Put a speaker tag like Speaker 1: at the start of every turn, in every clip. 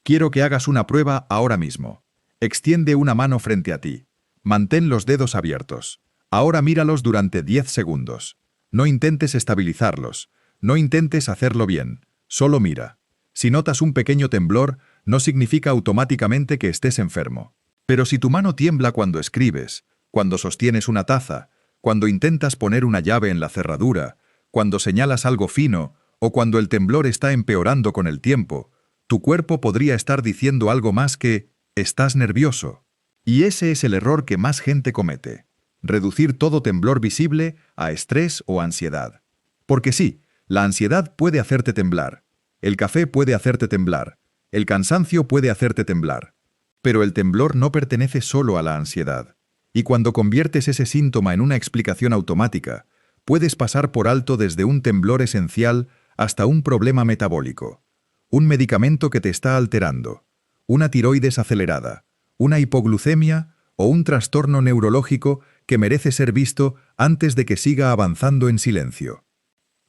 Speaker 1: Quiero que hagas una prueba ahora mismo. Extiende una mano frente a ti. Mantén los dedos abiertos. Ahora míralos durante 10 segundos. No intentes estabilizarlos. No intentes hacerlo bien. Solo mira. Si notas un pequeño temblor, no significa automáticamente que estés enfermo. Pero si tu mano tiembla cuando escribes, cuando sostienes una taza, cuando intentas poner una llave en la cerradura, cuando señalas algo fino o cuando el temblor está empeorando con el tiempo, tu cuerpo podría estar diciendo algo más que «estás nervioso». Y ese es el error que más gente comete. Reducir todo temblor visible a estrés o ansiedad. Porque sí, la ansiedad puede hacerte temblar. El café puede hacerte temblar. El cansancio puede hacerte temblar. Pero el temblor no pertenece solo a la ansiedad. Y cuando conviertes ese síntoma en una explicación automática, puedes pasar por alto desde un temblor esencial hasta un problema metabólico. Un medicamento que te está alterando. Una tiroides acelerada. Una hipoglucemia o un trastorno neurológico que merece ser visto antes de que siga avanzando en silencio.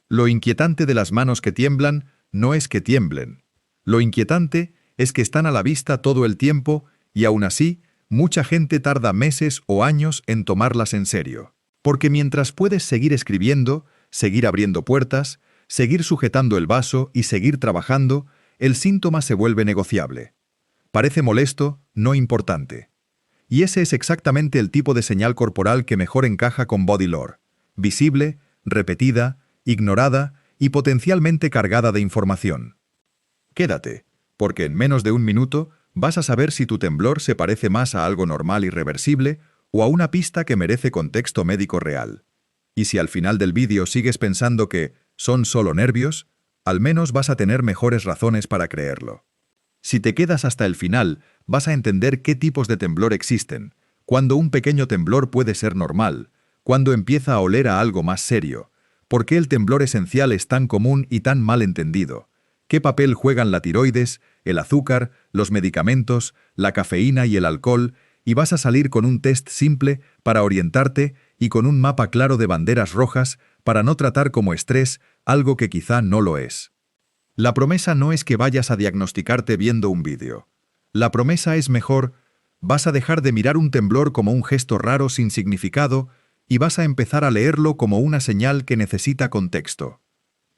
Speaker 1: Lo inquietante de las manos que tiemblan no es que tiemblen. Lo inquietante es que están a la vista todo el tiempo y aún así, mucha gente tarda meses o años en tomarlas en serio. Porque mientras puedes seguir escribiendo, seguir abriendo puertas, seguir sujetando el vaso y seguir trabajando, el síntoma se vuelve negociable. Parece molesto, no importante. Y ese es exactamente el tipo de señal corporal que mejor encaja con Body Lore. Visible, repetida, ignorada y potencialmente cargada de información. Quédate, porque en menos de un minuto vas a saber si tu temblor se parece más a algo normal y reversible o a una pista que merece contexto médico real. Y si al final del vídeo sigues pensando que son solo nervios, al menos vas a tener mejores razones para creerlo. Si te quedas hasta el final, vas a entender qué tipos de temblor existen, cuándo un pequeño temblor puede ser normal, cuándo empieza a oler a algo más serio, por qué el temblor esencial es tan común y tan mal entendido, qué papel juegan la tiroides, el azúcar, los medicamentos, la cafeína y el alcohol, y vas a salir con un test simple para orientarte y con un mapa claro de banderas rojas para no tratar como estrés algo que quizá no lo es. La promesa no es que vayas a diagnosticarte viendo un vídeo. La promesa es mejor, vas a dejar de mirar un temblor como un gesto raro sin significado y vas a empezar a leerlo como una señal que necesita contexto.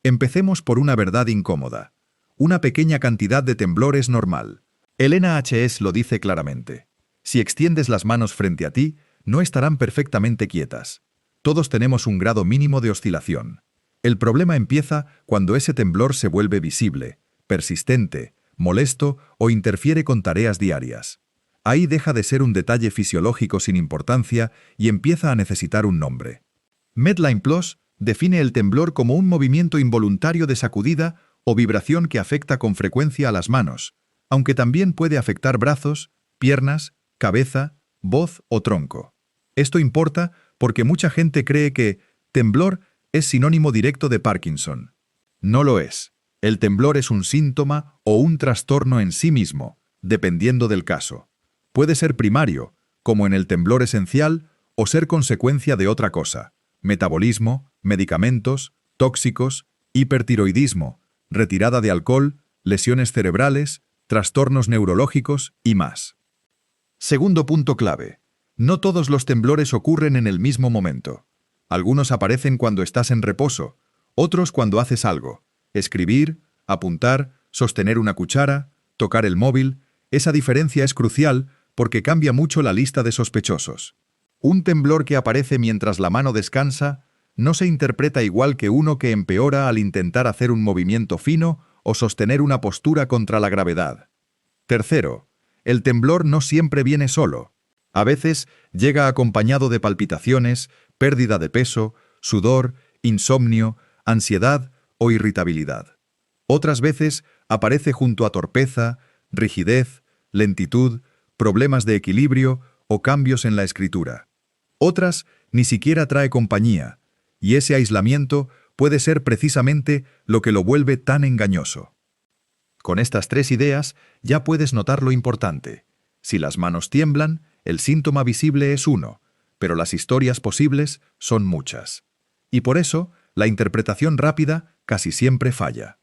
Speaker 1: Empecemos por una verdad incómoda. Una pequeña cantidad de temblor es normal. El NHS lo dice claramente. Si extiendes las manos frente a ti, no estarán perfectamente quietas. Todos tenemos un grado mínimo de oscilación. El problema empieza cuando ese temblor se vuelve visible, persistente, molesto o interfiere con tareas diarias. Ahí deja de ser un detalle fisiológico sin importancia y empieza a necesitar un nombre. Medline Plus define el temblor como un movimiento involuntario de sacudida o vibración que afecta con frecuencia a las manos, aunque también puede afectar brazos, piernas, cabeza, voz o tronco. Esto importa porque mucha gente cree que temblor es sinónimo directo de Parkinson. No lo es. El temblor es un síntoma o un trastorno en sí mismo, dependiendo del caso. Puede ser primario, como en el temblor esencial, o ser consecuencia de otra cosa: metabolismo, medicamentos, tóxicos, hipertiroidismo, retirada de alcohol, lesiones cerebrales, trastornos neurológicos y más. Segundo punto clave. No todos los temblores ocurren en el mismo momento. Algunos aparecen cuando estás en reposo, otros cuando haces algo. Escribir, apuntar, sostener una cuchara, tocar el móvil. Esa diferencia es crucial porque cambia mucho la lista de sospechosos. Un temblor que aparece mientras la mano descansa no se interpreta igual que uno que empeora al intentar hacer un movimiento fino o sostener una postura contra la gravedad. Tercero, el temblor no siempre viene solo. A veces llega acompañado de palpitaciones, pérdida de peso, sudor, insomnio, ansiedad o irritabilidad. Otras veces aparece junto a torpeza, rigidez, lentitud, problemas de equilibrio o cambios en la escritura. Otras ni siquiera trae compañía, y ese aislamiento puede ser precisamente lo que lo vuelve tan engañoso. Con estas 3 ideas ya puedes notar lo importante. Si las manos tiemblan, el síntoma visible es uno, pero las historias posibles son muchas. Y por eso, la interpretación rápida casi siempre falla.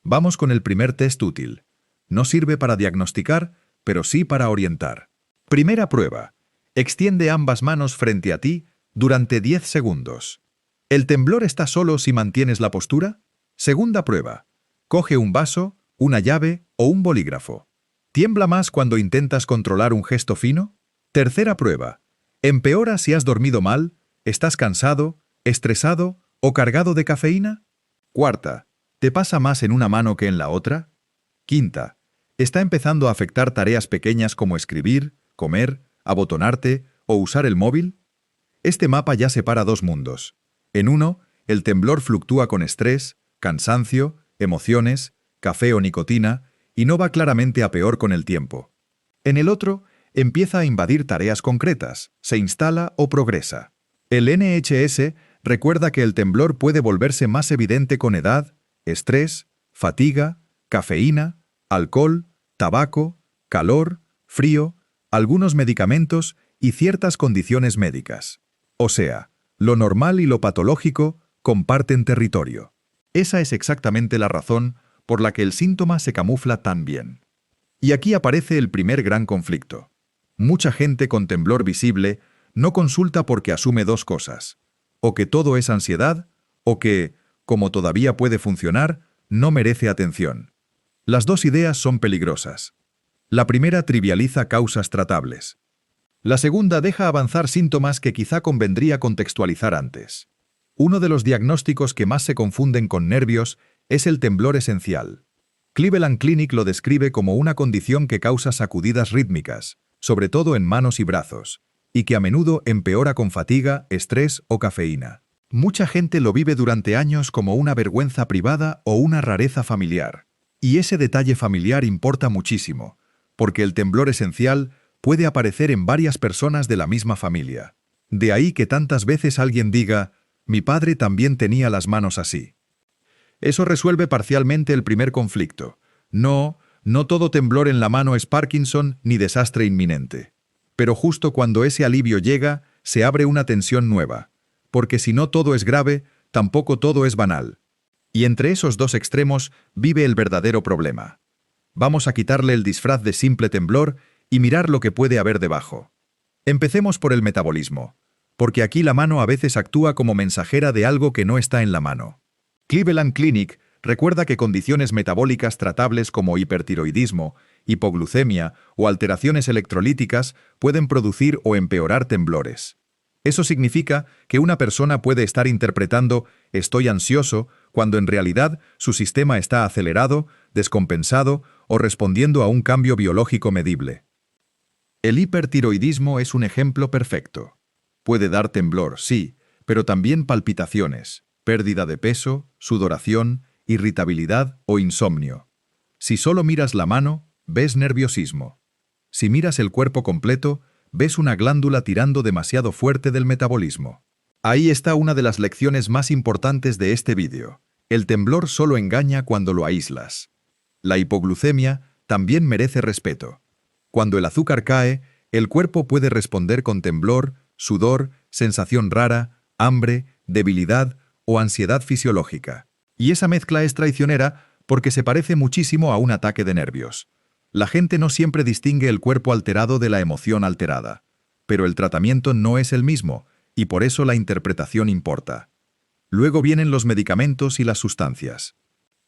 Speaker 1: Vamos con el primer test útil. No sirve para diagnosticar, pero sí para orientar. Primera prueba. Extiende ambas manos frente a ti durante 10 segundos. ¿El temblor está solo si mantienes la postura? Segunda prueba. Coge un vaso, una llave o un bolígrafo. ¿Tiembla más cuando intentas controlar un gesto fino? Tercera prueba. ¿Empeora si has dormido mal, estás cansado, estresado o cargado de cafeína? Cuarta. ¿Te pasa más en una mano que en la otra? Quinta. ¿Está empezando a afectar tareas pequeñas como escribir, comer, abotonarte o usar el móvil? Este mapa ya separa dos mundos. En uno, el temblor fluctúa con estrés, cansancio, emociones, café o nicotina, y no va claramente a peor con el tiempo. En el otro, empieza a invadir tareas concretas, se instala o progresa. El NHS recuerda que el temblor puede volverse más evidente con edad, estrés, fatiga, cafeína, alcohol, tabaco, calor, frío, algunos medicamentos y ciertas condiciones médicas. O sea, lo normal y lo patológico comparten territorio. Esa es exactamente la razón por la que el síntoma se camufla tan bien. Y aquí aparece el primer gran conflicto. Mucha gente con temblor visible no consulta porque asume dos cosas: o que todo es ansiedad, o que, como todavía puede funcionar, no merece atención. Las dos ideas son peligrosas. La primera trivializa causas tratables. La segunda deja avanzar síntomas que quizá convendría contextualizar antes. Uno de los diagnósticos que más se confunden con nervios es el temblor esencial. Cleveland Clinic lo describe como una condición que causa sacudidas rítmicas, sobre todo en manos y brazos, y que a menudo empeora con fatiga, estrés o cafeína. Mucha gente lo vive durante años como una vergüenza privada o una rareza familiar. Y ese detalle familiar importa muchísimo, porque el temblor esencial puede aparecer en varias personas de la misma familia. De ahí que tantas veces alguien diga: «Mi padre también tenía las manos así». Eso resuelve parcialmente el primer conflicto. No todo temblor en la mano es Parkinson ni desastre inminente. Pero justo cuando ese alivio llega, se abre una tensión nueva. Porque si no todo es grave, tampoco todo es banal. Y entre esos dos extremos vive el verdadero problema. Vamos a quitarle el disfraz de simple temblor y mirar lo que puede haber debajo. Empecemos por el metabolismo, porque aquí la mano a veces actúa como mensajera de algo que no está en la mano. Cleveland Clinic recuerda que condiciones metabólicas tratables como hipertiroidismo, hipoglucemia o alteraciones electrolíticas pueden producir o empeorar temblores. Eso significa que una persona puede estar interpretando «estoy ansioso» cuando en realidad su sistema está acelerado, descompensado o respondiendo a un cambio biológico medible. El hipertiroidismo es un ejemplo perfecto. Puede dar temblor, sí, pero también palpitaciones, pérdida de peso, sudoración, irritabilidad o insomnio. Si solo miras la mano, ves nerviosismo. Si miras el cuerpo completo, ves una glándula tirando demasiado fuerte del metabolismo. Ahí está una de las lecciones más importantes de este vídeo. El temblor solo engaña cuando lo aíslas. La hipoglucemia también merece respeto. Cuando el azúcar cae, el cuerpo puede responder con temblor, sudor, sensación rara, hambre, debilidad o ansiedad fisiológica. Y esa mezcla es traicionera porque se parece muchísimo a un ataque de nervios. La gente no siempre distingue el cuerpo alterado de la emoción alterada. Pero el tratamiento no es el mismo, y por eso la interpretación importa. Luego vienen los medicamentos y las sustancias.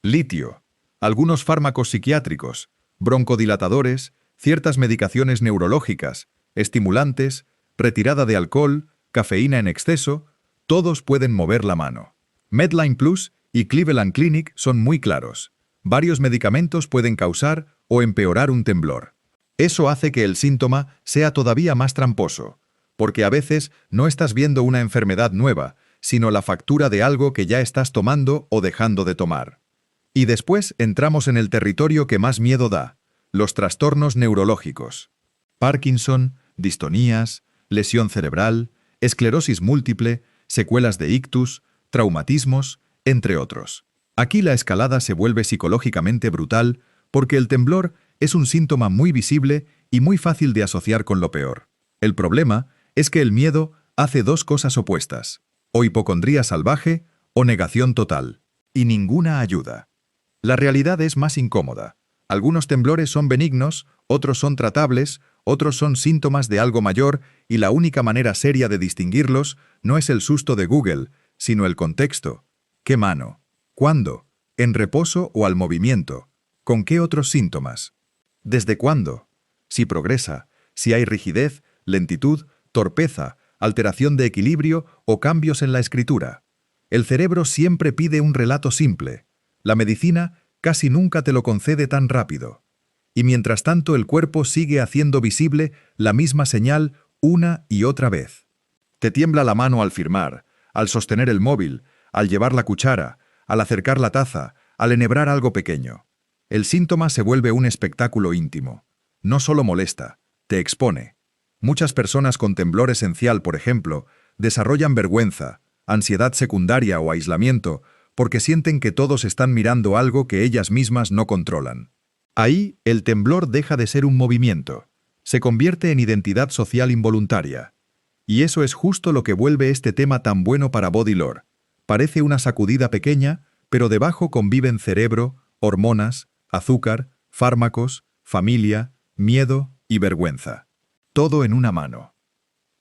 Speaker 1: Litio, algunos fármacos psiquiátricos, broncodilatadores, ciertas medicaciones neurológicas, estimulantes, retirada de alcohol, cafeína en exceso, todos pueden mover la mano. Medline Plus y Cleveland Clinic son muy claros. Varios medicamentos pueden causar o empeorar un temblor. Eso hace que el síntoma sea todavía más tramposo, porque a veces no estás viendo una enfermedad nueva, sino la factura de algo que ya estás tomando o dejando de tomar. Y después entramos en el territorio que más miedo da, los trastornos neurológicos. Parkinson, distonías, lesión cerebral, esclerosis múltiple, secuelas de ictus, traumatismos, entre otros. Aquí la escalada se vuelve psicológicamente brutal porque el temblor es un síntoma muy visible y muy fácil de asociar con lo peor. El problema es que el miedo hace dos cosas opuestas: o hipocondría salvaje o negación total. Y ninguna ayuda. La realidad es más incómoda. Algunos temblores son benignos, otros son tratables, otros son síntomas de algo mayor y la única manera seria de distinguirlos no es el susto de Google, sino el contexto. ¿Qué mano? ¿Cuándo? ¿En reposo o al movimiento? ¿Con qué otros síntomas? ¿Desde cuándo? Si progresa, si hay rigidez, lentitud, torpeza, alteración de equilibrio o cambios en la escritura. El cerebro siempre pide un relato simple. La medicina casi nunca te lo concede tan rápido. Y mientras tanto el cuerpo sigue haciendo visible la misma señal una y otra vez. Te tiembla la mano al firmar, al sostener el móvil, al llevar la cuchara, al acercar la taza, al enhebrar algo pequeño. El síntoma se vuelve un espectáculo íntimo. No solo molesta, te expone. Muchas personas con temblor esencial, por ejemplo, desarrollan vergüenza, ansiedad secundaria o aislamiento porque sienten que todos están mirando algo que ellas mismas no controlan. Ahí, el temblor deja de ser un movimiento. Se convierte en identidad social involuntaria. Y eso es justo lo que vuelve este tema tan bueno para Body Lore. Parece una sacudida pequeña, pero debajo conviven cerebro, hormonas, azúcar, fármacos, familia, miedo y vergüenza. Todo en una mano.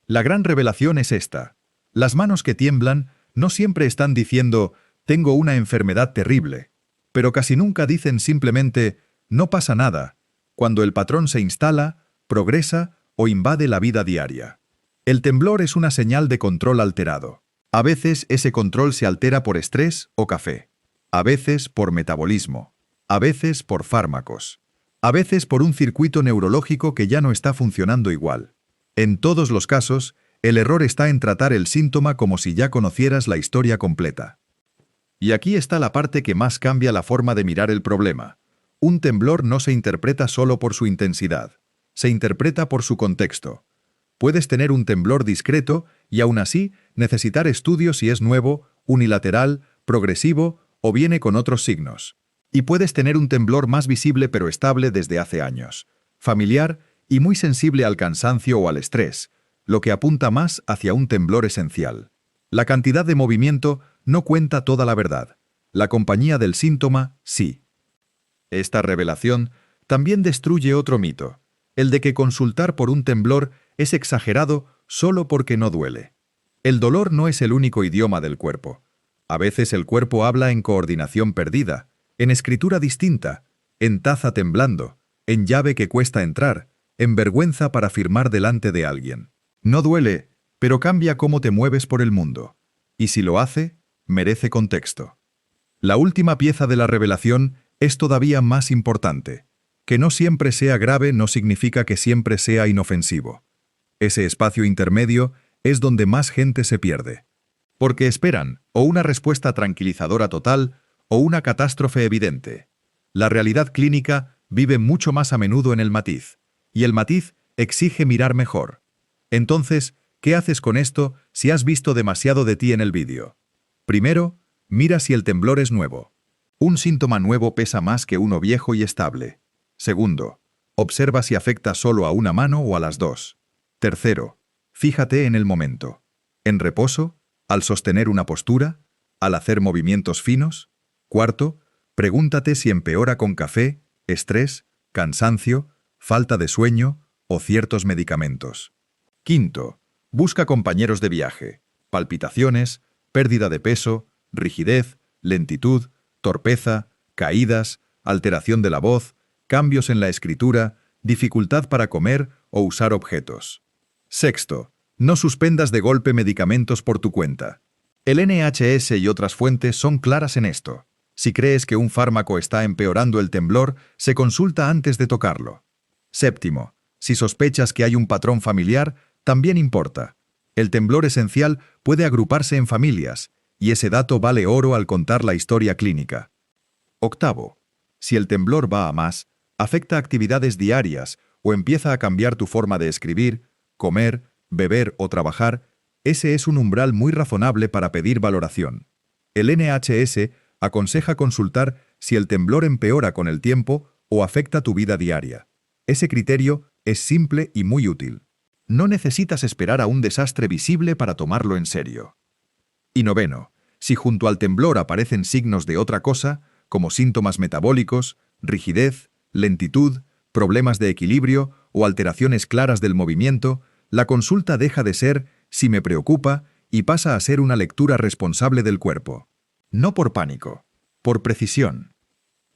Speaker 1: La gran revelación es esta. Las manos que tiemblan no siempre están diciendo «tengo una enfermedad terrible», pero casi nunca dicen simplemente «no pasa nada», cuando el patrón se instala, progresa o invade la vida diaria. El temblor es una señal de control alterado. A veces ese control se altera por estrés o café. A veces por metabolismo. A veces por fármacos. A veces por un circuito neurológico que ya no está funcionando igual. En todos los casos, el error está en tratar el síntoma como si ya conocieras la historia completa. Y aquí está la parte que más cambia la forma de mirar el problema. Un temblor no se interpreta solo por su intensidad. Se interpreta por su contexto. Puedes tener un temblor discreto y aún así necesitar estudios si es nuevo, unilateral, progresivo o viene con otros signos. Y puedes tener un temblor más visible pero estable desde hace años, familiar y muy sensible al cansancio o al estrés, lo que apunta más hacia un temblor esencial. La cantidad de movimiento no cuenta toda la verdad. La compañía del síntoma, sí. Esta revelación también destruye otro mito, el de que consultar por un temblor es exagerado solo porque no duele. El dolor no es el único idioma del cuerpo. A veces el cuerpo habla en coordinación perdida, en escritura distinta, en taza temblando, en llave que cuesta entrar, en vergüenza para firmar delante de alguien. No duele, pero cambia cómo te mueves por el mundo. Y si lo hace, merece contexto. La última pieza de la revelación es todavía más importante. Que no siempre sea grave no significa que siempre sea inofensivo. Ese espacio intermedio es donde más gente se pierde. Porque esperan o una respuesta tranquilizadora total o una catástrofe evidente. La realidad clínica vive mucho más a menudo en el matiz, y el matiz exige mirar mejor. Entonces, ¿qué haces con esto si has visto demasiado de ti en el vídeo? Primero, mira si el temblor es nuevo. Un síntoma nuevo pesa más que uno viejo y estable. Segundo, observa si afecta solo a una mano o a las dos. Tercero, fíjate en el momento. ¿En reposo? ¿Al sostener una postura? ¿Al hacer movimientos finos? Cuarto, pregúntate si empeora con café, estrés, cansancio, falta de sueño o ciertos medicamentos. Quinto, busca compañeros de viaje, palpitaciones, pérdida de peso, rigidez, lentitud, torpeza, caídas, alteración de la voz, cambios en la escritura, dificultad para comer o usar objetos. Sexto, no suspendas de golpe medicamentos por tu cuenta. El NHS y otras fuentes son claras en esto. Si crees que un fármaco está empeorando el temblor, se consulta antes de tocarlo. Séptimo, si sospechas que hay un patrón familiar, también importa. El temblor esencial puede agruparse en familias, y ese dato vale oro al contar la historia clínica. Octavo, si el temblor va a más, afecta actividades diarias o empieza a cambiar tu forma de escribir, comer, beber o trabajar, ese es un umbral muy razonable para pedir valoración. El NHS aconseja consultar si el temblor empeora con el tiempo o afecta tu vida diaria. Ese criterio es simple y muy útil. No necesitas esperar a un desastre visible para tomarlo en serio. Y noveno, si junto al temblor aparecen signos de otra cosa, como síntomas metabólicos, rigidez, lentitud, problemas de equilibrio o alteraciones claras del movimiento, la consulta deja de ser si me preocupa y pasa a ser una lectura responsable del cuerpo. No por pánico, por precisión.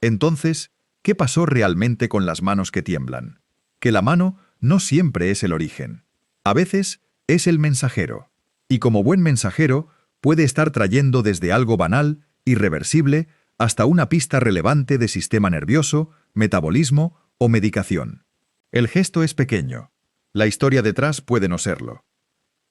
Speaker 1: Entonces, ¿qué pasó realmente con las manos que tiemblan? Que la mano no siempre es el origen. A veces es el mensajero. Y como buen mensajero, puede estar trayendo desde algo banal, irreversible, hasta una pista relevante de sistema nervioso, metabolismo o medicación. El gesto es pequeño. La historia detrás puede no serlo.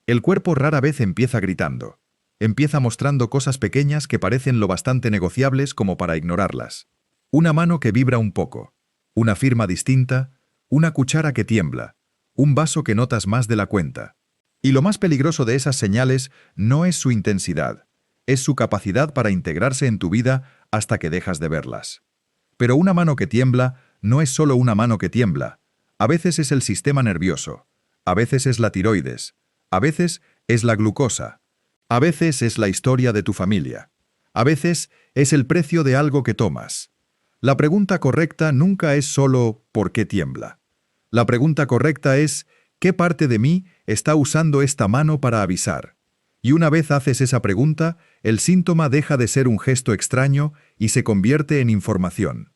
Speaker 1: El cuerpo rara vez empieza gritando. Empieza mostrando cosas pequeñas que parecen lo bastante negociables como para ignorarlas. Una mano que vibra un poco, una firma distinta, una cuchara que tiembla, un vaso que notas más de la cuenta. Y lo más peligroso de esas señales no es su intensidad, es su capacidad para integrarse en tu vida hasta que dejas de verlas. Pero una mano que tiembla no es solo una mano que tiembla. A veces es el sistema nervioso, a veces es la tiroides, a veces es la glucosa, a veces es la historia de tu familia, a veces es el precio de algo que tomas. La pregunta correcta nunca es solo ¿por qué tiembla? La pregunta correcta es ¿qué parte de mí está usando esta mano para avisar? Y una vez haces esa pregunta, el síntoma deja de ser un gesto extraño y se convierte en información.